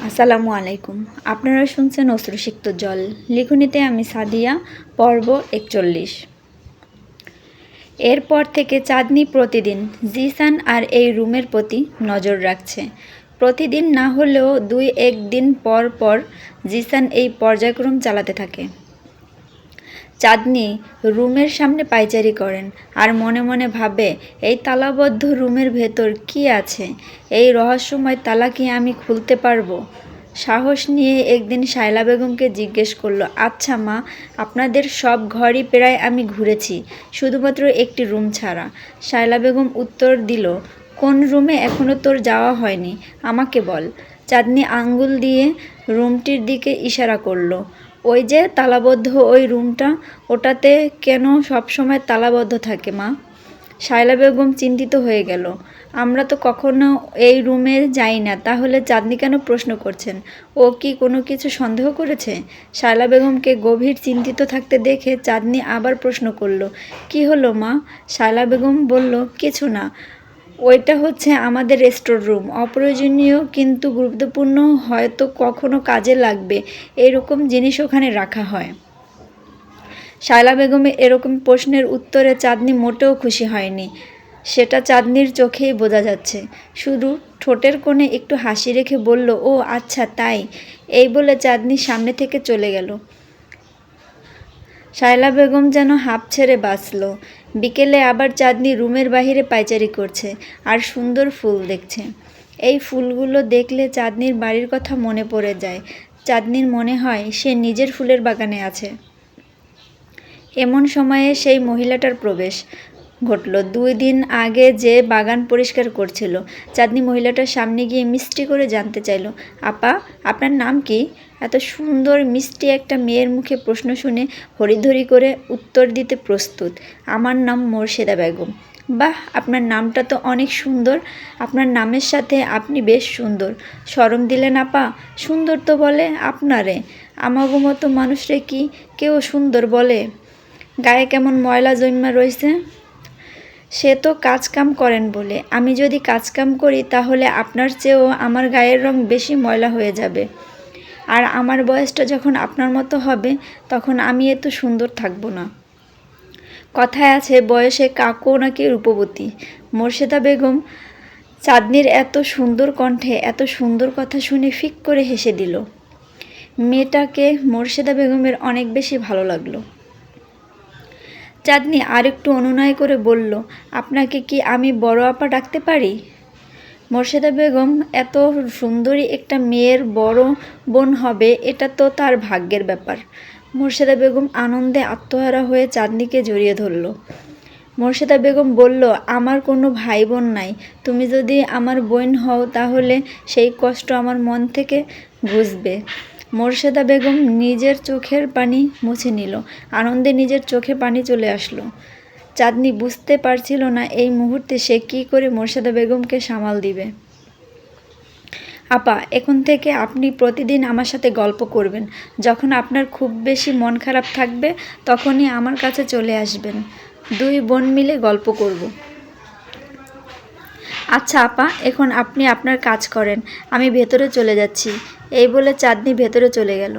আসসালামু আলাইকুম। আপনারা শুনছেন অশ্রুসিক্ত জল। লিখনিতে আমি সাদিয়া, পর্ব 41। এরপর থেকে চাঁদনি প্রতিদিন জিসান আর এই রুমের প্রতি নজর রাখছে। প্রতিদিন না হলেও 2-1 দিন পর পর জিসান এই পর্যায়ক্রম চালাতে থাকে। চাঁদনি রুমের সামনে পায়চারি করেন আর মনে মনে ভাবে, এই তালাবদ্ধ রুমের ভেতর কি আছে? এই রহস্যময় তালা কি আমি খুলতে পারবো? সাহস নিয়ে একদিন শায়লা বেগমকে জিজ্ঞেস করলো, আচ্ছা মা, আপনাদের সব ঘরই প্রায় আমি ঘুরেছি, শুধুমাত্র একটি রুম ছাড়া। শায়লা বেগম উত্তর দিল, কোন রুমে এখনও তোর যাওয়া হয়নি, আমাকে বল। চাঁদনি আঙ্গুল দিয়ে রুমটির দিকে ইশারা করলো। ওই যে তালাবদ্ধ ওই রুমটা, ওটাতে কেন সবসময় তালাবদ্ধ থাকে মা? শায়লা বেগম চিন্তিত হয়ে গেল। আমরা তো কখনো এই রুমে যাই না, তাহলে চাঁদনি কেন প্রশ্ন করছেন? ও কি কোনো কিছু সন্দেহ করেছে? শায়লা বেগমকে গভীর চিন্তিত থাকতে দেখে চাঁদনি আবার প্রশ্ন করল, কি হলো মা? শায়লা বেগম বলল, কিছু না, ওইটা হচ্ছে আমাদের স্টোর রুম, অপ্রয়োজনীয় কিন্তু গুরুত্বপূর্ণ, হয়তো কখনো কাজে লাগবে এরকম জিনিস ওখানে রাখা হয়। শায়লা বেগমের এরকম প্রশ্নের উত্তরে চাঁদনি মোটেও খুশি হয়নি, সেটা চাঁদনির চোখেই বোঝা যাচ্ছে। শুধু ঠোঁটের কোণে একটু হাসি রেখে বলল, ও আচ্ছা তাই। এই বলে চাঁদনি সামনে থেকে চলে গেল। শায়লা বেগম যেন হাঁপ ছেড়ে বাঁচল। বিকেলে আবার চাঁদনি রুমের বাহিরে পায়চারি করছে আর সুন্দর ফুল দেখছে। এই ফুলগুলো দেখলে চাঁদনির বাড়ির কথা মনে পড়ে যায়। চাঁদনির মনে হয় সে নিজের ফুলের বাগানে আছে। এমন সময়ে সেই মহিলাটার প্রবেশ ঘটল। 2 দিন আগে যে বাগান পরিষ্কার করছিল। চাঁদনি মহিলাটার সামনে গিয়ে মিষ্টি করে জানতে চাইল, আপা, আপনার নাম কি? এত সুন্দর মিষ্টি একটা মেয়ের মুখে প্রশ্ন শুনে হরিধরি করে উত্তর দিতে প্রস্তুত, আমার নাম মোর্শেদা বেগম। বাহ, আপনার নামটা তো অনেক সুন্দর। আপনার নামের সাথে আপনি বেশ সুন্দর। শরম দিলেন আপা? সুন্দর তো বলে আপনারে, আমাগো মতো মানুষরে কি কেউ সুন্দর বলে? গায়ে কেমন ময়লা জন্মা রয়েছে। সে তো কাজকাম করেন বলে, আমি যদি কাজকাম করি তাহলে আপনার চেয়েও আমার গায়ের রং বেশি ময়লা হয়ে যাবে। আর আমার বয়সটা যখন আপনার মতো হবে তখন আমি এত সুন্দর থাকবো না। কথায় আছে, বয়সে কাকও নাকি রূপবতী। মোর্শেদা বেগম চাঁদনির এত সুন্দর কণ্ঠে এত সুন্দর কথা শুনে ফিক করে হেসে দিল। মেয়েটাকে মোর্শেদা বেগমের অনেক বেশি ভালো লাগলো। চাঁদনি আরেকটু অনুনয় করে বলল, আপনাকে কি আমি বড় আপা ডাকতে পারি? মোর্শেদা বেগম এত সুন্দরী একটা মেয়ের বড় বোন হবে, এটা তো তার ভাগ্যের ব্যাপার। মোর্শেদা বেগম আনন্দে আত্মহারা হয়ে চাঁদনিকে জড়িয়ে ধরল। মোর্শেদা বেগম বলল, আমার কোনো ভাই বোন নাই, তুমি যদি আমার বোন হও তাহলে সেই কষ্ট আমার মন থেকে ঘুচবে। মোর্শেদা বেগম নিজের চোখের পানি মুছে নিল। আনন্দে নিজের চোখে পানি চলে আসলো। চাঁদনি বুঝতে পারছিল না এই মুহূর্তে সে কী করে মোর্শেদা বেগমকে সামাল দিবে। আপা, এখন থেকে আপনি প্রতিদিন আমার সাথে গল্প করবেন। যখন আপনার খুব বেশি মন খারাপ থাকবে তখনই আমার কাছে চলে আসবেন, 2 বোন মিলে গল্প করব। আচ্ছা আপা, এখন আপনি আপনার কাজ করেন, আমি ভেতরে চলে যাচ্ছি। এই বলে চাঁদনি ভেতরে চলে গেল।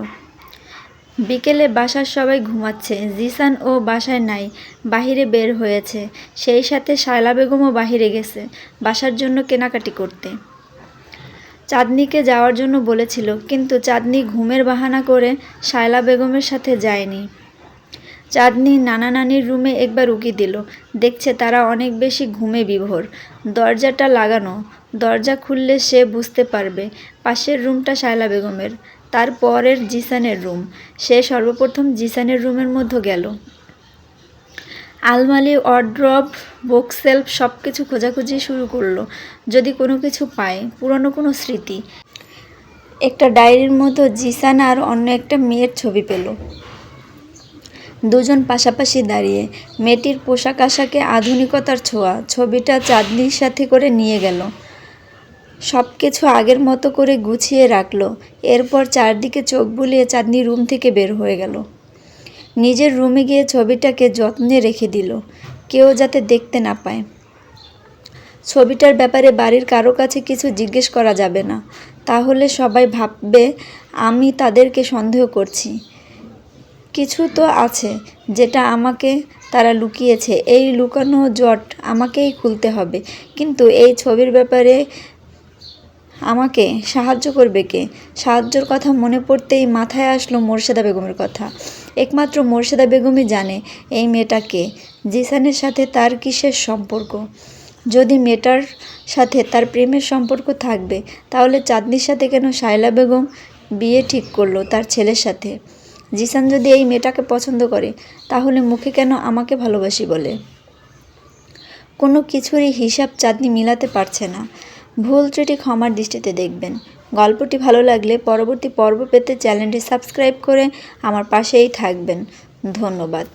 বিকেলে বাসার সবাই ঘুমাচ্ছে। জিসান ও বাসায় নাই, বাহিরে বের হয়েছে। সেই সাথে শায়লা বেগমও বাহিরে গেছে বাসার জন্য কেনাকাটি করতে। চাঁদনিকে যাওয়ার জন্য বলেছিল, কিন্তু চাঁদনি ঘুমের বাহানা করে শায়লা বেগমের সাথে যায়নি। চাঁদনি নানা নানির রুমে একবার উকি দিল, দেখছে তারা অনেক বেশি ঘুমে বিভোর। দরজাটা লাগানো, দরজা খুললে সে বুঝতে পারবে পাশের রুমটা শায়লা বেগমের, তারপরের জিসানের রুম। সে সর্বপ্রথম জিসানের রুমের মধ্যে গেল। আলমারি, ওয়ার্ড্রব, বুকশেলফ সব কিছু খোঁজাখুঁজি শুরু করলো, যদি কোনো কিছু পায়, পুরনো কোনো স্মৃতি। একটা ডায়েরির মধ্যে জিসান আর অন্য একটা মেয়ের ছবি পেল, দুজন পাশাপাশি দাঁড়িয়ে। মেয়েটির পোশাক আশাকে আধুনিকতার ছোঁয়া। ছবিটা চাঁদনির সাথে করে নিয়ে গেল, সব কিছু আগের মতো করে গুছিয়ে রাখলো। এরপর চারদিকে চোখ বুলিয়ে চাঁদনি রুম থেকে বের হয়ে গেল। নিজের রুমে গিয়ে ছবিটাকে যত্নে রেখে দিল, কেউ যাতে দেখতে না পায়। ছবিটার ব্যাপারে বাড়ির কারো কাছে কিছু জিজ্ঞেস করা যাবে না। তাহলে সবাই ভাববে আমি তাদেরকে সন্দেহ করছি। কিছু তো আছে যেটা আমাকে তারা লুকিয়েছে, এই লুকানো জট আমাকেই খুলতে হবে। কিন্তু এই ছবির ব্যাপারে আমাকে সাহায্য করবে কে? সাহায্যর কথা মনে পড়তেই মাথায় আসলো মোর্শেদা বেগমের কথা। একমাত্র মোর্শেদা বেগমই জানে এই মেয়েটা কে, জিসানের সাথে তার কিসের সম্পর্ক। যদি মেয়েটার সাথে তার প্রেমের সম্পর্ক থাকবে, তাহলে চাঁদনির সাথে কেন শায়লা বেগম বিয়ে ঠিক করলো তার ছেলের সাথে? জিসান যদি এই মেয়েটাকে পছন্দ করে, তাহলে মুখে কেন আমাকে ভালোবাসি বলে? কোনো কিছুরই হিসাব চাঁদনি মিলাতে পারছে না। ভুল ত্রুটি ক্ষমার দৃষ্টিতে দেখবেন। গল্পটি ভালো লাগলে পরবর্তী পর্ব পেতে চ্যানেলটি সাবস্ক্রাইব করে আমার পাশেই থাকবেন। ধন্যবাদ।